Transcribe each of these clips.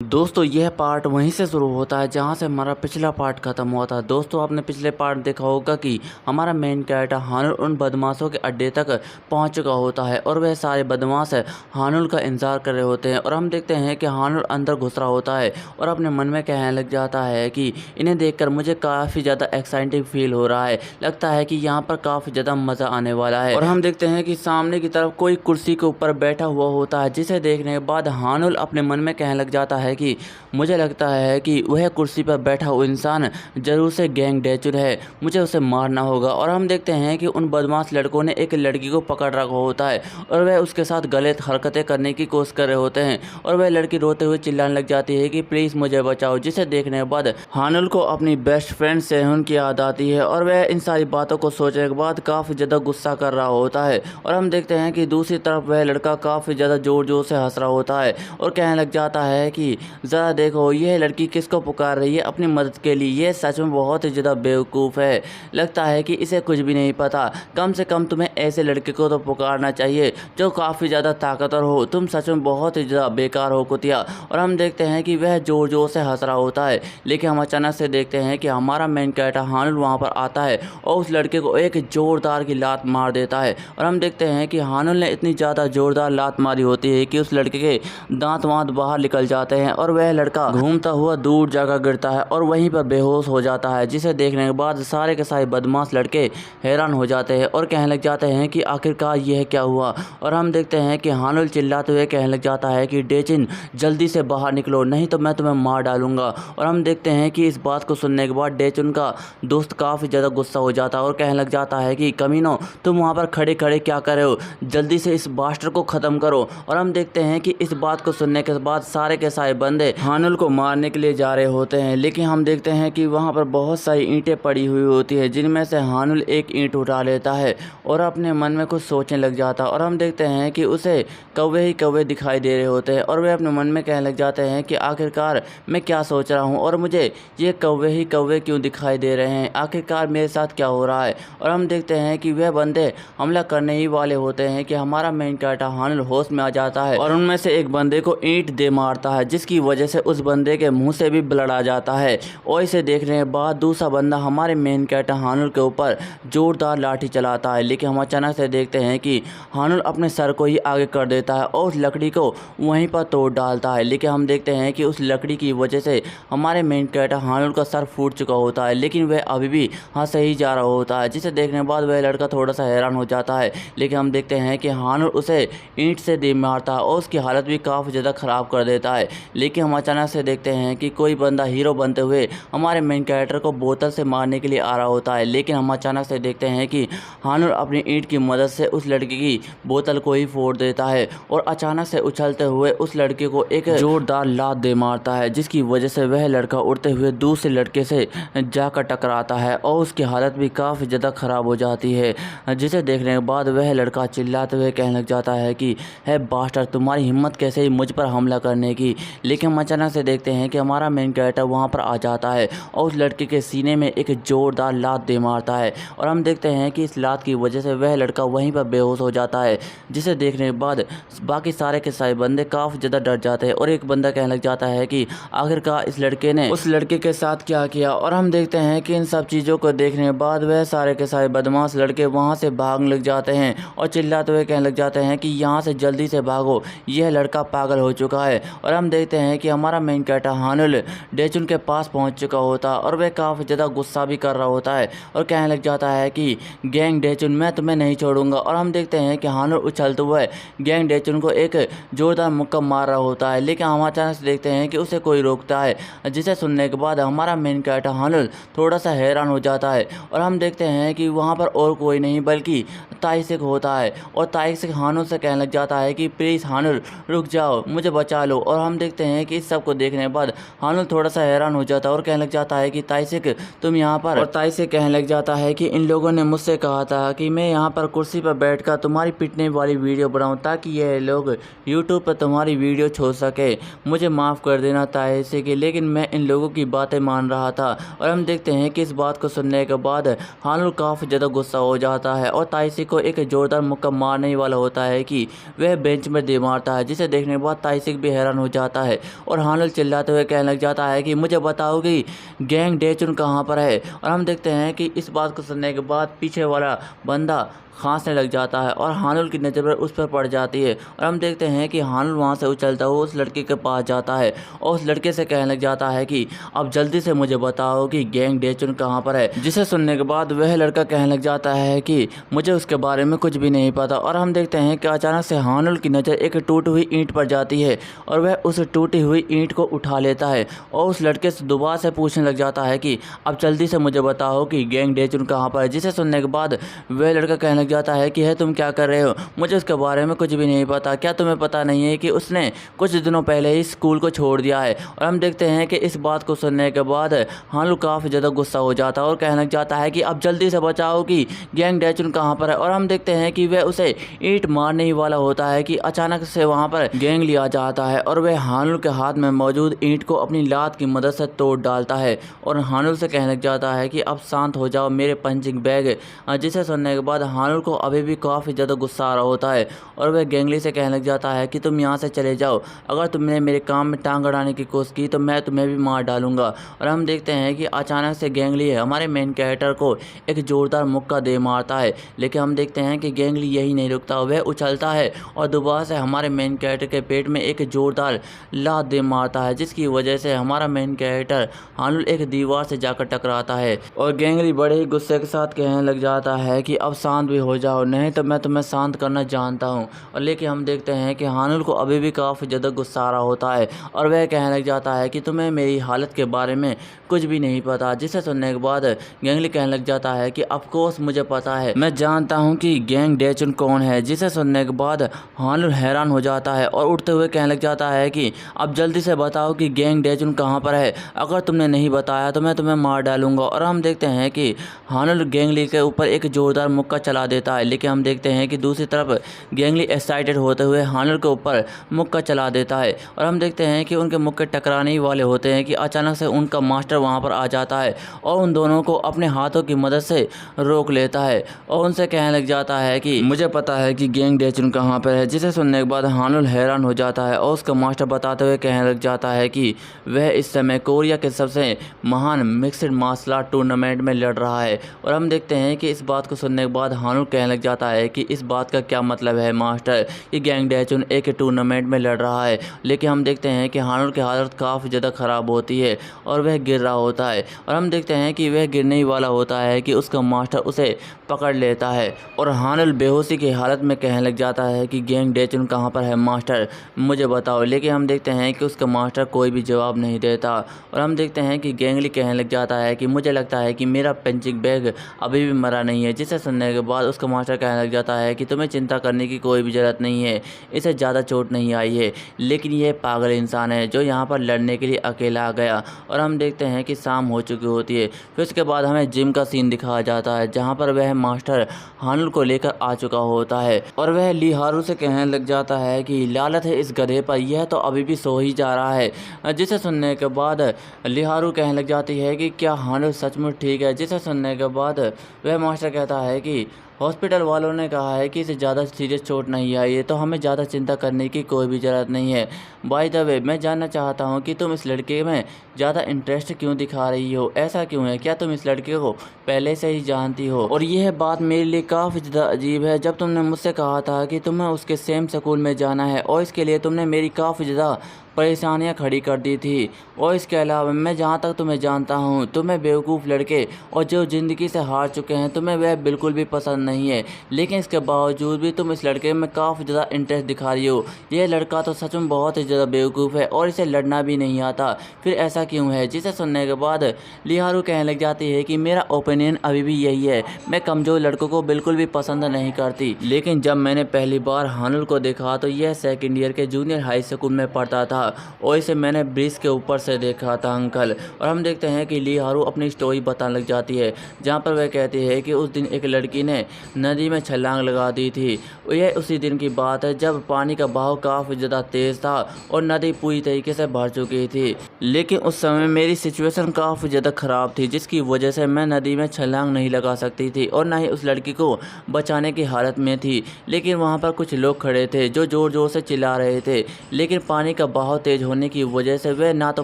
दोस्तों यह पार्ट वहीं से शुरू होता है जहां से हमारा पिछला पार्ट खत्म हुआ था। दोस्तों आपने पिछले पार्ट देखा होगा कि हमारा मेन कैरेक्टर हानुल उन बदमाशों के अड्डे तक पहुंच चुका होता है और वह सारे बदमाश हानुल का इंतजार कर रहे होते हैं। और हम देखते हैं कि हानुल अंदर घुस रहा होता है और अपने मन में कहने लग जाता है कि इन्हें देखकर मुझे काफ़ी ज़्यादा एक्साइटिंग फील हो रहा है, लगता है कि यहाँ पर काफ़ी ज़्यादा मज़ा आने वाला है। और हम देखते हैं कि सामने की तरफ कोई कुर्सी के ऊपर बैठा हुआ होता है, जिसे देखने के बाद हानुल अपने मन में कहने लग जाता है कि मुझे लगता है कि वह कुर्सी पर बैठा हुआ इंसान जरूर से गैंग डेचुन है, मुझे उसे मारना होगा। और हम देखते हैं कि उन बदमाश लड़कों ने एक लड़की को पकड़ रखा होता है और वह उसके साथ गलत हरकतें करने की कोशिश कर रहे होते हैं और वह लड़की रोते हुए चिल्लाने लग जाती है कि प्लीज़ मुझे बचाओ। जिसे देखने के बाद हानुल को अपनी बेस्ट फ्रेंड सेहुन की याद आती है और वह इन सारी बातों को सोचने के बाद काफ़ी ज़्यादा गुस्सा कर रहा होता है। और हम देखते हैं कि दूसरी तरफ वह लड़का काफ़ी ज़्यादा ज़ोर ज़ोर से हंस रहा होता है और कहने लग जाता है कि ज़रा देखो यह लड़की किसको पुकार रही है अपनी मदद के लिए, यह सच में बहुत ही ज़्यादा बेवकूफ़ है, लगता है कि इसे कुछ भी नहीं पता। कम से कम तुम्हें ऐसे लड़के को तो पुकारना चाहिए जो काफ़ी ज़्यादा ताकतवर हो, तुम सच में बहुत ही ज़्यादा बेकार हो कुतिया। और हम देखते हैं कि वह ज़ोर ज़ोर से हंस रहा होता है, लेकिन हम अचानक से देखते हैं कि हमारा मेन कैरेक्टर हानुल वहाँ पर आता है और उस लड़के को एक ज़ोरदार की लात मार देता है। और हम देखते हैं कि हानुल ने इतनी ज़्यादा ज़ोरदार लात मारी होती है कि उस लड़के के दांत वांत बाहर निकल जाते हैं और वह लड़का घूमता हुआ दूर जाकर गिरता है और वहीं पर बेहोश हो जाता है। जिसे देखने के बाद सारे के सारे बदमाश लड़के हैरान हो जाते हैं और कहने लग जाते हैं कि आखिरकार यह क्या हुआ। और हम देखते हैं कि हानुल चिल्लाते हुए कहने लग जाता है कि डेचिन जल्दी से बाहर निकलो, नहीं तो मैं तुम्हें मार डालूंगा। और हम देखते हैं कि इस बात को सुनने के बाद डेचिन का दोस्त काफ़ी ज़्यादा गुस्सा हो जाता है और कहने लग जाता है कि कमीनो तुम वहाँ पर खड़े खड़े क्या कर रहे हो, जल्दी से इस बास्टर को ख़त्म करो। और हम देखते हैं कि इस बात को सुनने के बाद सारे के सारे बंदे हानुल को मारने के लिए जा रहे होते हैं, लेकिन हम देखते हैं कि वहाँ पर बहुत सारी ईंटें पड़ी हुई होती है, जिनमें से हानुल एक ईंट उठा लेता है और अपने मन में कुछ सोचने लग जाता है। और हम देखते हैं कि उसे कौवे ही कौवे दिखाई दे रहे होते हैं और वे अपने मन में कहने लग जाते हैं कि आखिरकार मैं क्या सोच रहा हूँ और मुझे ये कौवे ही कौवे क्यों दिखाई दे रहे हैं, आखिरकार मेरे साथ क्या हो रहा है। और हम देखते हैं कि वह बंदे हमला करने ही वाले होते हैं कि हमारा मेन कैरेक्टर हानुल होश में आ जाता है और उनमें से एक बंदे को ईंट दे मारता है, जिसकी वजह से उस बंदे के मुंह से भी ब्लड आ जाता है। और इसे देखने के बाद दूसरा बंदा हमारे मेन कैरेक्टर हानुल के ऊपर जोरदार लाठी चलाता है, लेकिन हम अचानक से देखते हैं कि हानुल अपने सर को ही आगे कर देता है और उस लकड़ी को वहीं पर तोड़ डालता है। लेकिन हम देखते हैं कि उस लकड़ी की वजह से हमारे मेन कैरेक्टर हानुल का सर फूट चुका होता है, लेकिन वह अभी भी हंस ही जा रहा होता है। जिसे देखने के बाद वह लड़का थोड़ा सा हैरान हो जाता है, लेकिन हम देखते हैं कि हानुल उसे ईंट से दे मारता है और उसकी हालत भी काफ़ी ज़्यादा ख़राब कर देता है। लेकिन हम अचानक से देखते हैं कि कोई बंदा हीरो बनते हुए हमारे मेन कैरेक्टर को बोतल से मारने के लिए आ रहा होता है, लेकिन हम अचानक से देखते हैं कि हानुल अपनी ईंट की मदद से उस लड़की की बोतल को ही फोड़ देता है और अचानक से उछलते हुए उस लड़के को एक जोरदार लात दे मारता है, जिसकी वजह से वह लड़का उड़ते हुए दूसरे लड़के से जाकर टकराता है और उसकी हालत भी काफ़ी ज़्यादा ख़राब हो जाती है। जिसे देखने के बाद वह लड़का चिल्लाते हुए कहने लग जाता है कि है बास्टर, तुम्हारी हिम्मत कैसे ही मुझ पर हमला करने की। लेकिन हम अचानक से देखते हैं कि हमारा मेन कैरेक्टर वहाँ पर आ जाता है और उस लड़के के सीने में एक जोरदार लात दे मारता है और हम देखते हैं कि इस लात की वजह से वह लड़का वहीं पर बेहोश हो जाता है। जिसे देखने के बाद बाकी सारे के सारे बंदे काफ़ी ज़्यादा डर जाते हैं और एक बंदा कहने लग जाता है कि आखिरकार इस लड़के ने उस लड़के के साथ क्या किया। और हम देखते हैं कि इन सब चीज़ों को देखने के बाद वह सारे के सारे बदमाश लड़के वहाँ से भागने लग जाते हैं और चिल्लाते हुए कहने लग जाते हैं कि यहाँ से जल्दी से भागो, यह लड़का पागल हो चुका है। और हम देखते हैं कि हमारा मेन कैरेक्टर हानुल डेचुन के पास पहुंच चुका होता है और वह काफ़ी ज़्यादा गुस्सा भी कर रहा होता है और कहने लग जाता है कि गैंग डेचुन मैं तुम्हें नहीं छोड़ूंगा। और हम देखते हैं कि हानुल उछलते हुए गैंग डेचुन को एक जोरदार मुक्का मार रहा होता है, लेकिन हम अचानक से देखते हैं कि उसे कोई रोकता है। जिसे सुनने के बाद हमारा मेन कैरेक्टर हानुल थोड़ा सा हैरान हो जाता है और हम देखते हैं कि वहाँ पर और कोई नहीं बल्कि ताइसिक होता है और ताइसिक हानुल से कहने लग जाता है कि प्लीज़ हानुल रुक जाओ, मुझे बचा लो। और हम देखते हैं कि इस सब को देखने के बाद हानुल थोड़ा सा हैरान हो जाता है और कहने लग जाता है कि ताइसिक तुम यहाँ पर। और ताइसिक कहने लग जाता है कि इन लोगों ने मुझसे कहा था कि मैं यहाँ पर कुर्सी पर बैठकर तुम्हारी पिटने वाली वीडियो बनाऊँ ताकि ये लोग यूट्यूब पर तुम्हारी वीडियो छोड़ सके, मुझे माफ़ कर देना ताइसिक, लेकिन मैं इन लोगों की बातें मान रहा था। और हम देखते हैं कि इस बात को सुनने के बाद हानुल काफ़ी ज़्यादा गुस्सा हो जाता है और ताइसिक को एक जोरदार मुक्का मारने वाला होता है कि वह बेंच में दे मारता है। जिसे देखने के बाद ताइसिक भी हैरान हो जाता है है और हानुल चिल्लाते हुए कहने लग जाता है कि मुझे बताओ कि गैंग डेचुन कहाँ पर है। और हम देखते हैं कि इस बात को सुनने के बाद पीछे वाला बंदा खांसने लग जाता है और हानुल की नज़र उस पर पड़ जाती है। और हम देखते हैं कि हानुल वहाँ से उछलता हुआ उस लड़के के पास जाता है और उस लड़के से कहने लग जाता है कि अब जल्दी से मुझे बताओ कि गैंग डेचुन कहाँ पर है। जिसे सुनने के बाद वह लड़का कहने लग जाता है कि मुझे उसके बारे में कुछ भी नहीं पता। और हम देखते हैं कि अचानक से हानुल की नज़र एक टूटी हुई ईंट पर जाती है और वह उस टूटी हुई ईंट को उठा लेता है और उस लड़के से दोबारा से पूछने लग जाता है कि अब जल्दी से मुझे बताओ कि गैंग डेचुन कहाँ पर है। जिसे सुनने के बाद वह लड़का कहने लग जाता है कि है तुम क्या कर रहे हो, मुझे उसके बारे में कुछ भी नहीं पता। क्या तुम्हें पता नहीं है कि उसने कुछ दिनों पहले ही स्कूल को छोड़ दिया है। और हम देखते हैं कि इस बात को सुनने के बाद हानुल काफ़ी ज़्यादा गुस्सा हो जाता है और कहने लग जाता है कि अब जल्दी से बताओ कि गैंग डेचुन कहाँ पर है। और हम देखते हैं कि वह उसे ईंट मारने ही वाला होता है कि अचानक से वहाँ पर गैंग लिया जाता है और वह हानुल के हाथ में मौजूद ईंट को अपनी लात की मदद से तोड़ डालता है और हानुल से कहने लग जाता है कि अब शांत हो जाओ मेरे पंचिंग बैग। जिसे सुनने के बाद हानुल को अभी भी काफ़ी ज़्यादा गुस्सा आ रहा होता है और वह गैंगली से कहने लग जाता है कि तुम यहाँ से चले जाओ, अगर तुमने मेरे काम में टांग अड़ाने की कोशिश की तो मैं तुम्हें भी मार डालूंगा। और हम देखते हैं कि अचानक से गैंगली हमारे मेन कैरेक्टर को एक जोरदार मुक्का दे मारता है, लेकिन हम देखते हैं कि गैंगली यही नहीं रुकता, वह उछलता है और दोबारा से हमारे मेन कैरेक्टर के पेट में एक जोरदार लात दे मारता है, जिसकी वजह से हमारा मेन कैरेक्टर हानुल एक दीवार से जाकर टकराता है। और गैंगली बड़े ही गुस्से के साथ कहने लग जाता है कि अब शांत भी हो जाओ, नहीं तो मैं तुम्हें शांत करना जानता हूँ। और लेकिन हम देखते हैं कि हानुल को अभी भी काफ़ी ज़्यादा गुस्सा आ रहा होता है और वह कहने लग जाता है कि तुम्हें मेरी हालत के बारे में कुछ भी नहीं पता। जिसे सुनने के बाद गैंगली कहने लग जाता है कि ऑफ कोर्स मुझे पता है, मैं जानता हूँ कि गैंग डेचुन कौन है। जिसे सुनने के बाद हानुल हैरान हो जाता है और उठते हुए कहने लग जाता है कि अब जल्दी से बताओ कि गैंग डेचुन कहाँ पर है, अगर तुमने नहीं बताया तो मैं तुम्हें मार डालूंगा। और हम देखते हैं कि हानुल गैंगली के ऊपर एक जोरदार मुक्का चला देता है, लेकिन हम देखते हैं कि दूसरी तरफ गैंगली एक्साइटेड होते हुए हानुल के ऊपर मुक्का चला देता है। और हम देखते हैं कि उनके मुक्के टकराने ही वाले होते हैं कि अचानक से उनका मास्टर वहां पर आ जाता है और उन दोनों को अपने हाथों की मदद से रोक लेता है और उनसे कहने लग जाता है कि मुझे पता है कि गैंग डेचुन कहाँ पर है। जिसे सुनने के बाद हानुल हैरान हो जाता है और उसका मास्टर बताते हुए कहने लग जाता है कि वह इस समय कोरिया के सबसे महान मिक्सड मार्शल आर्ट टूर्नामेंट में लड़ रहा है। और हम देखते हैं कि इस बात को सुनने के बाद हानुल कहने लग जाता है कि इस बात का क्या मतलब है मास्टर कि गैंग डेचुन एक टूर्नामेंट में लड़ रहा है। लेकिन हम देखते हैं कि हानुल की हालत काफ़ी ज़्यादा ख़राब होती है और वह गिर रहा होता है और हम देखते हैं कि वह गिरने ही वाला होता है कि उसका मास्टर उसे पकड़ लेता है और हानुल बेहोशी की हालत में कहने लग जाता है कि गैंग डेचुन कहाँ पर है मास्टर, मुझे बताओ। लेकिन हम देखते हैं कि उसका मास्टर कोई भी जवाब नहीं देता और हम देखते हैं कि गैंगली कहने लग जाता है कि मुझे लगता है कि मेरा पंचिंग बैग अभी भी मरा नहीं है। जिसे सुनने के बाद उसका मास्टर कहने लग जाता है कि तुम्हें चिंता करने की कोई भी ज़रूरत नहीं है, इसे ज़्यादा चोट नहीं आई है, लेकिन यह पागल इंसान है जो यहाँ पर लड़ने के लिए अकेला आ गया। और हम देखते हैं कि शाम हो चुकी होती है। फिर उसके बाद हमें जिम का सीन दिखाया जाता है जहाँ पर वह मास्टर हानुल को लेकर आ चुका होता है और वह लीहारू से कहने लग जाता है कि लालत है इस गधे पर, यह तो अभी भी सो ही जा रहा है। जिसे सुनने के बाद लीहारू कहने लग जाती है कि क्या हानुल सचमुच ठीक है। जिसे सुनने के बाद वह मास्टर कहता है कि हॉस्पिटल वालों ने कहा है कि इसे ज़्यादा सीरियस चोट नहीं आई है, तो हमें ज़्यादा चिंता करने की कोई भी ज़रूरत नहीं है। बाय द वे, मैं जानना चाहता हूँ कि तुम इस लड़के में ज़्यादा इंटरेस्ट क्यों दिखा रही हो, ऐसा क्यों है? क्या तुम इस लड़के को पहले से ही जानती हो? और यह बात मेरे लिए काफ़ी ज़्यादा अजीब है। जब तुमने मुझसे कहा था कि तुम्हें उसके सेम स्कूल में जाना है और इसके लिए तुमने मेरी काफ़ी ज़्यादा परेशानियां खड़ी कर दी थी। और इसके अलावा मैं जहाँ तक तुम्हें जानता हूँ, तुम्हें बेवकूफ़ लड़के और जो ज़िंदगी से हार चुके हैं तुम्हें वह बिल्कुल भी पसंद नहीं है, लेकिन इसके बावजूद भी तुम इस लड़के में काफ़ी ज़्यादा इंटरेस्ट दिखा रही हो। यह लड़का तो सच में बहुत ही ज़्यादा बेवकूफ़ है और इसे लड़ना भी नहीं आता, फिर ऐसा क्यों है? जिसे सुनने के बाद लीहारू कहने लग जाती है कि मेरा ओपिनियन अभी भी यही है, मैं कमज़ोर लड़कों को बिल्कुल भी पसंद नहीं करती। लेकिन जब मैंने पहली बार हानुल को देखा तो यह सेकेंड ईयर के जूनियर हाई स्कूल में पढ़ता था और इसे मैंने ब्रिज के ऊपर से देखा था अंकल। और हम देखते हैं कि लीहारू अपनी स्टोरी बताने लग जाती है जहाँ पर वह कहती है कि उस दिन एक लड़की ने नदी में छलांग लगा दी थी। यह उसी दिन की बात है जब पानी का बहाव काफ़ी ज़्यादा तेज़ था और नदी पूरी तरीके से भर चुकी थी। लेकिन उस समय मेरी सिचुएशन काफ़ी ज़्यादा ख़राब थी, जिसकी वजह से मैं नदी में छलांग नहीं लगा सकती थी और ना ही उस लड़की को बचाने की हालत में थी। लेकिन वहाँ पर कुछ लोग खड़े थे जो ज़ोर ज़ोर से चिल्ला रहे थे, लेकिन पानी का बहाव बहाव तेज होने की वजह से वे ना तो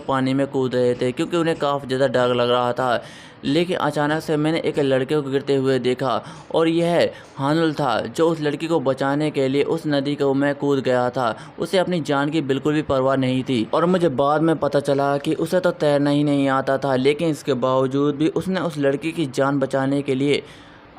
पानी में कूद रहे थे क्योंकि उन्हें काफ़ी ज़्यादा डर लग रहा था। लेकिन अचानक से मैंने एक लड़के को गिरते हुए देखा और यह हानुल था जो उस लड़की को बचाने के लिए उस नदी को में कूद गया था। उसे अपनी जान की बिल्कुल भी परवाह नहीं थी और मुझे बाद में पता चला कि उसे तो तैरना ही नहीं आता था, लेकिन इसके बावजूद भी उसने उस लड़की की जान बचाने के लिए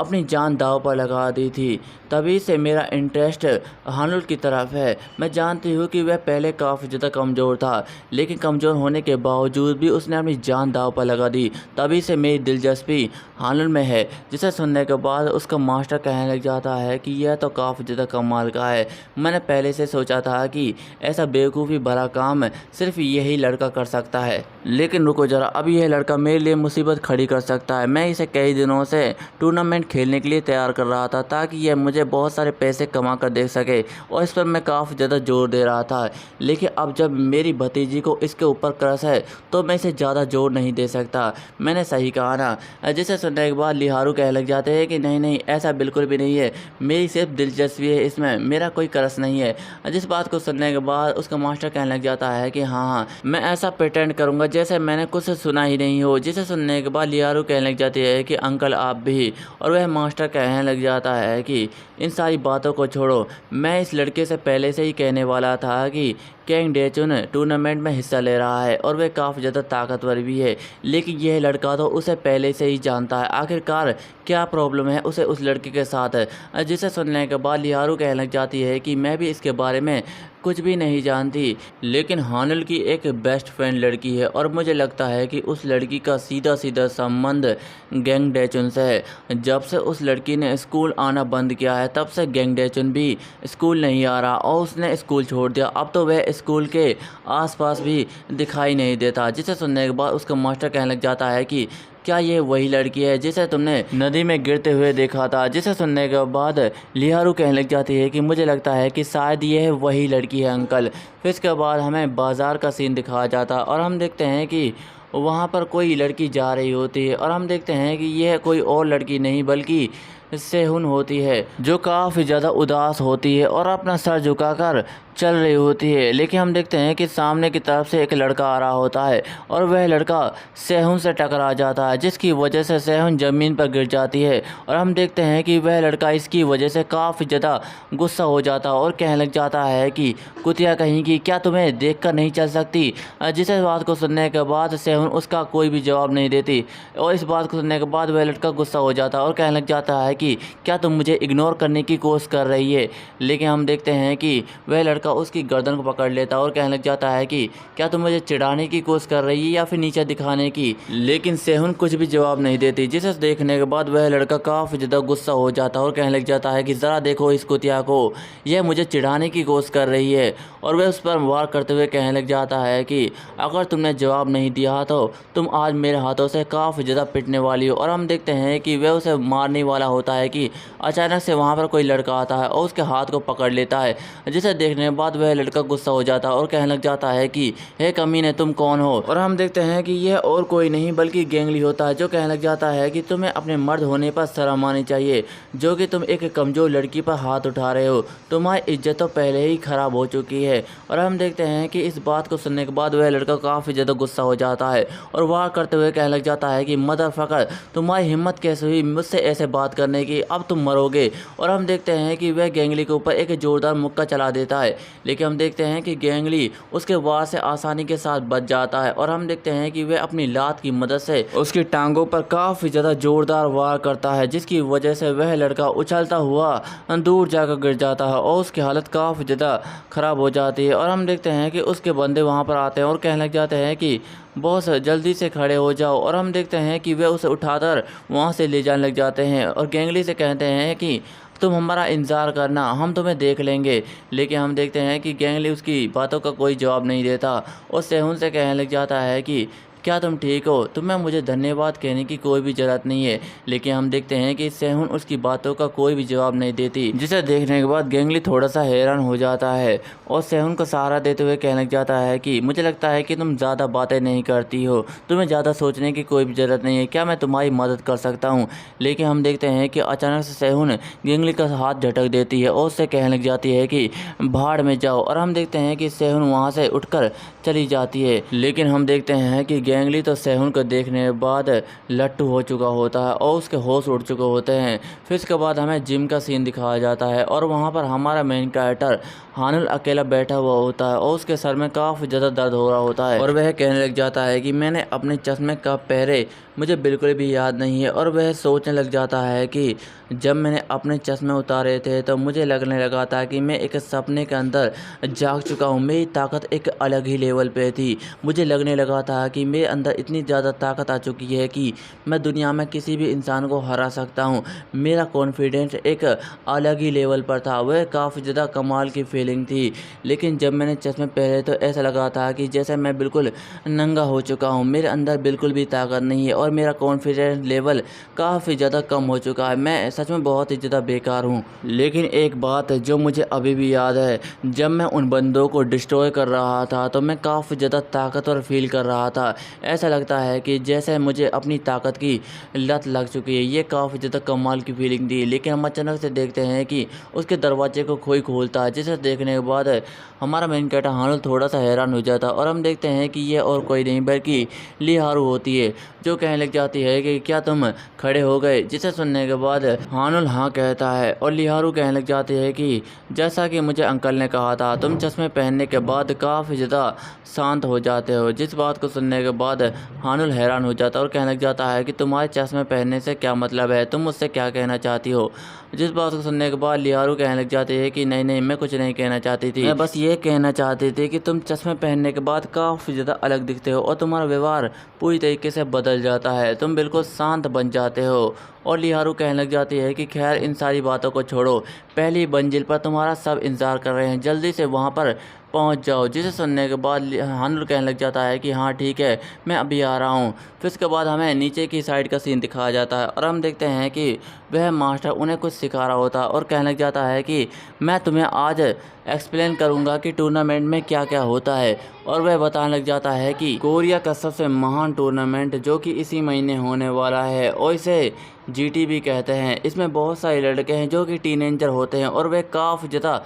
अपनी जान दांव पर लगा दी थी। तभी से मेरा इंटरेस्ट हानुल की तरफ है। मैं जानती हूँ कि वह पहले काफ़ी ज़्यादा कमज़ोर था, लेकिन कमज़ोर होने के बावजूद भी उसने अपनी जान दांव पर लगा दी। तभी से मेरी दिलचस्पी हानुल में है, जिसे सुनने के बाद उसका मास्टर कहने लग जाता है कि यह तो काफ़ी ज़्यादा कमाल का है। मैंने पहले से सोचा था कि ऐसा बेवकूफ़ी भरा काम सिर्फ यही लड़का कर सकता है, लेकिन रुको ज़रा, अब यह लड़का मेरे लिए मुसीबत खड़ी कर सकता है। मैं इसे कई दिनों से टूर्नामेंट खेलने के लिए तैयार कर रहा था ताकि यह मुझे बहुत सारे पैसे कमा कर दे सके और इस पर मैं काफ़ी ज़्यादा जोर दे रहा था। लेकिन अब जब मेरी भतीजी को इसके ऊपर क्रश है तो मैं इसे ज़्यादा जोर नहीं दे सकता। मैंने सही कहा ना। जिसे सुनने के बाद लिहारू कहने लग जाते हैं कि नहीं नहीं, ऐसा बिल्कुल भी नहीं है, मेरी सिर्फ दिलचस्पी है इसमें, मेरा कोई क्रश नहीं है। जिस बात को सुनने के बाद उसका मास्टर कहने लग जाता है कि हाँ हाँ, मैं ऐसा प्रिटेंड करूँगा जैसे मैंने कुछ सुना ही नहीं हो। जिसे सुनने के बाद लिहारू कहने लग जाती है कि अंकल आप भी, और वह मास्टर कहने लग जाता है कि इन सारी बातों को छोड़ो, मैं इस लड़के से पहले से ही कहने वाला था कि कैंग डेचुन टूर्नामेंट में हिस्सा ले रहा है और वह काफ़ी ज़्यादा ताकतवर भी है, लेकिन यह लड़का तो उसे पहले से ही जानता है। आखिरकार क्या प्रॉब्लम है उसे उस लड़के के साथ। जिसे सुनने के बाद लिहारू कहने लग जाती है कि मैं भी इसके बारे में कुछ भी नहीं जानती, लेकिन हानुल की एक बेस्ट फ्रेंड लड़की है और मुझे लगता है कि उस लड़की का सीधा सीधा संबंध गैंग डेचुन से है। जब से उस लड़की ने स्कूल आना बंद किया है तब से गैंग डेचुन भी स्कूल नहीं आ रहा और उसने स्कूल छोड़ दिया। अब तो वह स्कूल के आसपास भी दिखाई नहीं देता। जिसे सुनने के बाद उसका मास्टर कहने लग जाता है कि क्या ये वही लड़की है जिसे तुमने नदी में गिरते हुए देखा था। जिसे सुनने के बाद लिहारू कहने लग जाती है कि मुझे लगता है कि शायद ये वही लड़की है अंकल। फिर इसके बाद हमें बाज़ार का सीन दिखाया जाता और हम देखते हैं कि वहाँ पर कोई लड़की जा रही होती है और हम देखते हैं कि यह कोई और लड़की नहीं बल्कि सेहुन होती है, जो काफ़ी ज़्यादा उदास होती है और अपना सर झुकाकर चल रही होती है। लेकिन हम देखते हैं कि सामने की तरफ से एक लड़का आ रहा होता है और वह लड़का सेहुन से टकरा जाता है, जिसकी वजह से सेहुन ज़मीन पर गिर जाती है और हम देखते हैं कि वह लड़का इसकी वजह से काफ़ी ज़्यादा गुस्सा हो जाता है और कहने लग जाता है कि कुतिया कहीं की, क्या तुम्हें देखकर नहीं चल सकती। जिस बात को सुनने के बाद सेहुन उसका कोई भी जवाब नहीं देती और इस बात को सुनने के बाद वह लड़का गुस्सा हो जाता है और कहने लग जाता है कि क्या तुम मुझे इग्नोर करने की कोशिश कर रही है। लेकिन हम देखते हैं कि वह लड़का उसकी गर्दन को पकड़ लेता है और कहने लग जाता है कि क्या तुम मुझे चिढ़ाने की कोशिश कर रही है या फिर नीचे दिखाने की। लेकिन सेहुन कुछ भी जवाब नहीं देती। जिसे देखने के बाद वह लड़का काफ़ी ज़्यादा गुस्सा हो जाता है और कहने लग जाता है कि ज़रा देखो इस कुतिया को, यह मुझे चिढ़ाने की कोशिश कर रही है। और वह उस पर वार करते हुए कहने लग जाता है कि अगर तुमने जवाब नहीं दिया तो तुम आज मेरे हाथों से काफ़ी ज़्यादा पिटने वाली हो। और हम देखते हैं कि वह उसे मारने वाला होता है कि अचानक से वहाँ पर कोई लड़का आता है और उसके हाथ को पकड़ लेता है। जिसे देखने बाद वह लड़का गुस्सा हो जाता है और कहने लग जाता है कि हे कमीने, तुम कौन हो। और हम देखते हैं कि यह और कोई नहीं बल्कि गेंगली होता है, जो कहने लग जाता है कि तुम्हें अपने मर्द होने पर शर्म आनी चाहिए, जो कि तुम एक कमज़ोर लड़की पर हाथ उठा रहे हो। तुम्हारी इज्जत तो पहले ही खराब हो चुकी है। और हम देखते हैं कि इस बात को सुनने के बाद वह लड़का काफ़ी ज़्यादा गुस्सा हो जाता है और वार करते हुए कहने लग जाता है कि मदरफकर, तुम्हारी हिम्मत कैसे हुई मुझसे ऐसे बात करने की, अब तुम मरोगे। और हम देखते हैं कि वह गेंगली के ऊपर एक जोरदार मुक्का चला देता है, लेकिन हम देखते हैं कि गेंगली उसके वार से आसानी के साथ बच जाता है। और हम देखते हैं कि वह अपनी लात की मदद से उसकी टांगों पर काफ़ी ज़्यादा जोरदार वार करता है, जिसकी वजह से वह लड़का उछलता हुआ दूर जाकर गिर जाता है और उसकी हालत काफ़ी ज़्यादा ख़राब हो जाती है। और हम देखते हैं कि उसके बंदे वहाँ पर आते हैं और कहने लग जाते हैं कि बॉस जल्दी से खड़े हो जाओ। और हम देखते हैं कि वे उसे उठाकर वहाँ से ले जाने लग जाते हैं और गेंगली से कहते हैं कि तुम हमारा इंतज़ार करना, हम तुम्हें देख लेंगे। लेकिन हम देखते हैं कि गेंगली उसकी बातों का कोई जवाब नहीं देता और सेहुन से कहने लग जाता है कि क्या तुम ठीक हो? तुम्हें मुझे धन्यवाद कहने की कोई भी ज़रूरत नहीं है। लेकिन हम देखते हैं कि सेहुन उसकी बातों का कोई भी जवाब नहीं देती, जिसे देखने के बाद गेंगली थोड़ा सा हैरान हो जाता है और सेहुन को सहारा देते हुए कहने लग जाता है कि मुझे लगता है कि तुम ज़्यादा बातें नहीं करती हो, तुम्हें ज़्यादा सोचने की कोई भी ज़रूरत नहीं है, क्या मैं तुम्हारी मदद कर सकता हूँ? लेकिन हम देखते हैं कि अचानक से सेहुन गेंगली का हाथ झटक देती है और उससे कहने लग जाती है कि भाड़ में जाओ। और हम देखते हैं कि सेहुन वहाँ से उठकर चली जाती है। लेकिन हम देखते हैं कि गेंगली तो सेहुन को देखने के बाद लट्टू हो चुका होता है और उसके होश उड़ चुके होते हैं। फिर इसके बाद हमें जिम का सीन दिखाया जाता है और वहाँ पर हमारा मेन कैरेक्टर हानुल अकेला बैठा हुआ होता है और उसके सर में काफ़ी ज़्यादा दर्द हो रहा होता है और वह कहने लग जाता है कि मैंने अपने चश्मे कब पहने मुझे बिल्कुल भी याद नहीं है। और वह सोचने लग जाता है कि जब मैंने अपने चश्मे उतारे थे तो मुझे लगने लगा था कि मैं एक सपने के अंदर जाग चुका हूँ, मेरी ताकत एक अलग ही लेवल पे थी। मुझे लगने लगा था कि मेरे अंदर इतनी ज़्यादा ताकत आ चुकी है कि मैं दुनिया में किसी भी इंसान को हरा सकता हूँ। मेरा कॉन्फिडेंस एक अलग ही लेवल पर था, वह काफ़ी ज़्यादा कमाल की फीलिंग थी। लेकिन जब मैंने चश्मे पहने तो ऐसा लगा था कि जैसे मैं बिल्कुल नंगा हो चुका हूँ, मेरे अंदर बिल्कुल भी ताकत नहीं है और मेरा कॉन्फिडेंस लेवल काफ़ी ज़्यादा कम हो चुका है। मैं सच में बहुत ही ज़्यादा बेकार हूँ। लेकिन एक बात जो मुझे अभी भी याद है, जब मैं उन बंदों को डिस्ट्रॉय कर रहा था तो मैं काफ़ी ज़्यादा ताकतवर फील कर रहा था। ऐसा लगता है कि जैसे मुझे अपनी ताकत की लत लग चुकी है। ये काफ़ी ज़्यादा कमाल की फीलिंग थी। लेकिन हम अचानक से देखते हैं कि उसके दरवाजे को कोई खोलता है, जिसे देखने के बाद हमारा मेन कैरेक्टर हानुल थोड़ा सा हैरान हो जाता है और हम देखते हैं कि ये और कोई नहीं बल्कि लिहारू होती है, जो कहने लग जाती है कि क्या तुम खड़े हो गए? जिसे सुनने के बाद हानुल हाँ कहता है और लिहारू कहने लग जाती है कि जैसा कि मुझे अंकल ने कहा था, तुम चश्मे पहनने के बाद काफ़ी ज़्यादा शांत हो जाते हो। जिस बात को सुनने के बाद हानुल हैरान हो जाता है और कहने लग जाता है कि तुम्हारे चश्मे पहनने से क्या मतलब है, तुम मुझसे क्या कहना चाहती हो? जिस बात को सुनने के बाद लिहारू कहने लग जाती है कि नहीं नहीं, मैं कुछ नहीं कहना चाहती थी, मैं बस ये कहना चाहती थी कि तुम चश्मे पहनने के बाद काफ़ी ज़्यादा अलग दिखते हो और तुम्हारा व्यवहार पूरी तरीके से बदल जाता है, तुम बिल्कुल शांत बन जाते हो। और लिहारू कहने लग जाती है कि खैर इन सारी बातों को छोड़ो, पहली मंजिल पर तुम्हारा सब इंतज़ार कर रहे हैं, जल्दी से वहाँ पर पहुँच जाओ। जिसे सुनने के बाद हानुल कहने लग जाता है कि हाँ ठीक है, मैं अभी आ रहा हूँ। फिर उसके बाद हमें नीचे की साइड का सीन दिखाया जाता है और हम देखते हैं कि वह मास्टर उन्हें कुछ सिखा रहा होता है और कहने लग जाता है कि मैं तुम्हें आज एक्सप्लेन करूंगा कि टूर्नामेंट में क्या क्या होता है। और वह बताने लग जाता है कि कोरिया का सबसे महान टूर्नामेंट जो कि इसी महीने होने वाला है और इसे जीटी भी कहते हैं, इसमें बहुत सारे लड़के हैं जो कि टीनेजर होते हैं और वे काफ़ी ज़्यादा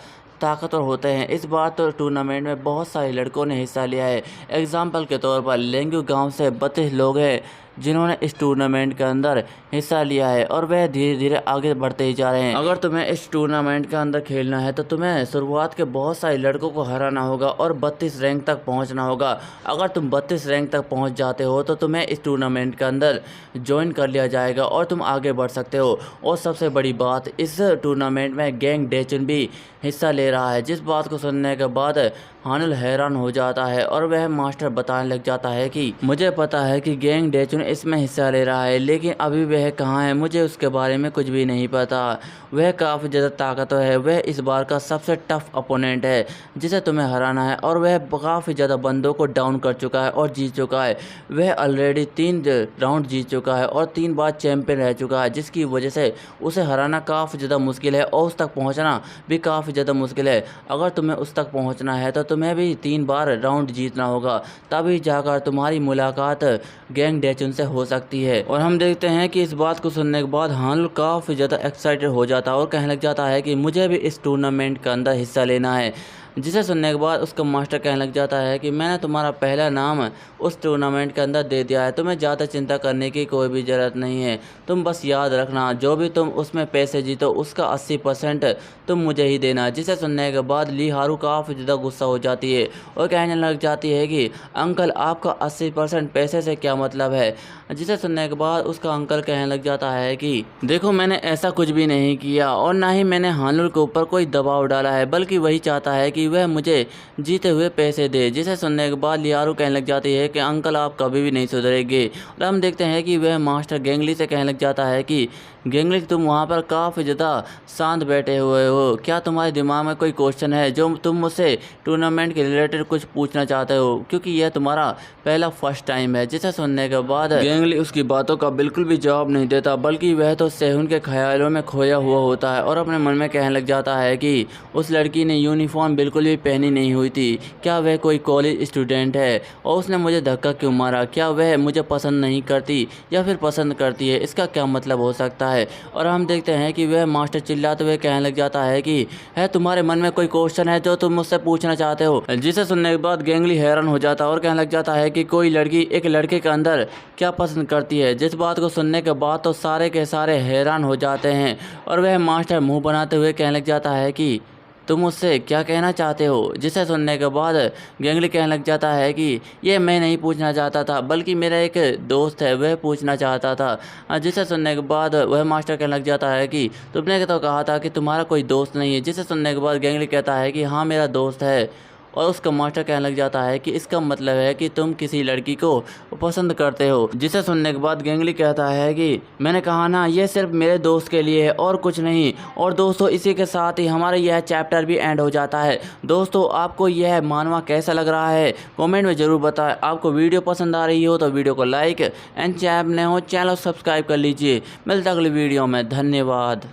ताकतवर होते हैं। इस बार तो टूर्नामेंट में बहुत सारे लड़कों ने हिस्सा लिया है। एग्जाम्पल के तौर पर लेंगू गांव से 32 लोग हैं जिन्होंने इस टूर्नामेंट के अंदर हिस्सा लिया है और वह धीरे धीरे आगे बढ़ते ही जा रहे हैं। अगर तुम्हें इस टूर्नामेंट के अंदर खेलना है तो तुम्हें शुरुआत के बहुत सारे लड़कों को हराना होगा और 32 रैंक तक पहुंचना होगा। अगर तुम 32 रैंक तक पहुंच जाते हो तो तुम्हें इस टूर्नामेंट के अंदर ज्वाइन कर लिया जाएगा और तुम आगे बढ़ सकते हो। और सबसे बड़ी बात, इस टूर्नामेंट में गैंग डेचुन भी हिस्सा ले रहा है। जिस बात को सुनने के बाद हानुल हैरान हो जाता है और वह मास्टर बताने लग जाता है कि मुझे पता है कि गैंग डेचुन इसमें हिस्सा ले रहा है, लेकिन अभी वह कहाँ है मुझे उसके बारे में कुछ भी नहीं पता। वह काफ़ी ज़्यादा ताकतवर है, वह इस बार का सबसे टफ अपोनेंट है जिसे तुम्हें हराना है और वह काफ़ी ज़्यादा बंदों को डाउन कर चुका है और जीत चुका है। वह ऑलरेडी 3 राउंड जीत चुका है और 3 बार चैंपियन रह चुका है, जिसकी वजह से उसे हराना काफ़ी ज़्यादा मुश्किल है और उस तक पहुँचना भी काफ़ी ज़्यादा मुश्किल है। अगर तुम्हें उस तक पहुँचना है तो तुम्हें भी 3 बार राउंड जीतना होगा, तभी जाकर तुम्हारी मुलाकात गैंग डेचुन से हो सकती है। और हम देखते हैं कि इस बात को सुनने के बाद हानुल काफ़ी ज़्यादा एक्साइटेड हो जाता है और कहने लग जाता है कि मुझे भी इस टूर्नामेंट के अंदर हिस्सा लेना है। जिसे सुनने के बाद उसका मास्टर कहने लग जाता है कि मैंने तुम्हारा पहला नाम उस टूर्नामेंट के अंदर दे दिया है, तुम्हें ज़्यादा चिंता करने की कोई भी ज़रूरत नहीं है। तुम बस याद रखना जो भी तुम उसमें पैसे जीतो उसका 80% तुम मुझे ही देना। जिसे सुनने के बाद लिहारू काफ़ी ज़्यादा गुस्सा हो जाती है और कहने लग जाती है कि अंकल आपका 80% पैसे से क्या मतलब है। जिसे सुनने के बाद उसका अंकल कहने लग जाता है कि देखो मैंने ऐसा कुछ भी नहीं किया और ना ही मैंने हानुल के ऊपर कोई दबाव डाला है, बल्कि वही चाहता है कि वह मुझे जीते हुए पैसे दे। जिसे सुनने के बाद लिहारू कहने लग जाती है कि अंकल आप कभी भी नहीं सुधरेंगे। और हम देखते हैं कि वह मास्टर गेंगली से कहने लग जाता है कि गेंगली तुम वहाँ पर काफ़ी ज़्यादा शांत बैठे हुए हो, क्या तुम्हारे दिमाग में कोई क्वेश्चन है जो तुम मुझसे टूर्नामेंट के रिलेटेड कुछ पूछना चाहते हो, क्योंकि यह तुम्हारा पहला फर्स्ट टाइम है। जिसे सुनने के बाद गेंगली उसकी बातों का बिल्कुल भी जवाब नहीं देता, बल्कि वह तो सेहुन के ख्यालों में खोया हुआ होता है और अपने मन में कहने लग जाता है कि उस लड़की ने यूनिफॉर्म बिल्कुल भी पहनी नहीं हुई थी, क्या वह कोई कॉलेज स्टूडेंट है और उसने मुझे धक्का क्यों मारा, क्या वह मुझे पसंद नहीं करती या फिर पसंद करती है, इसका क्या मतलब हो सकता है। और हम देखते हैं कि वह मास्टर चिल्लाते हुए कहने लग जाता है कि है तुम्हारे मन में कोई क्वेश्चन है जो तुम मुझसे पूछना चाहते हो। जिसे सुनने के बाद गेंगली हैरान हो जाता है और कहने लग जाता है कि कोई लड़की एक लड़के के अंदर क्या पसंद करती है। जिस बात को सुनने के बाद तो सारे के सारे हैरान हो जाते हैं और वह मास्टर मुंह बनाते हुए कहने लग जाता है कि तुम मुझसे क्या कहना चाहते हो। जिसे सुनने के बाद गेंगली कहने लग जाता है कि ये मैं नहीं पूछना चाहता था, बल्कि मेरा एक दोस्त है वह पूछना चाहता था। जिसे सुनने के बाद वह मास्टर कहने लग जाता है कि तुमने तो कहा था कि तुम्हारा कोई दोस्त नहीं है। जिसे सुनने के बाद गेंगली कहता है कि हाँ मेरा दोस्त है, और उसका मास्टर कहने लग जाता है कि इसका मतलब है कि तुम किसी लड़की को पसंद करते हो। जिसे सुनने के बाद गेंगली कहता है कि मैंने कहा ना ये सिर्फ मेरे दोस्त के लिए है और कुछ नहीं। और दोस्तों इसी के साथ ही हमारा यह चैप्टर भी एंड हो जाता है। दोस्तों आपको यह मानवा कैसा लग रहा है कमेंट में ज़रूर बताएं। आपको वीडियो पसंद आ रही हो तो वीडियो को लाइक एंड चैनल नए हो चैनल सब्सक्राइब कर लीजिए। मिलता अगली वीडियो में, धन्यवाद।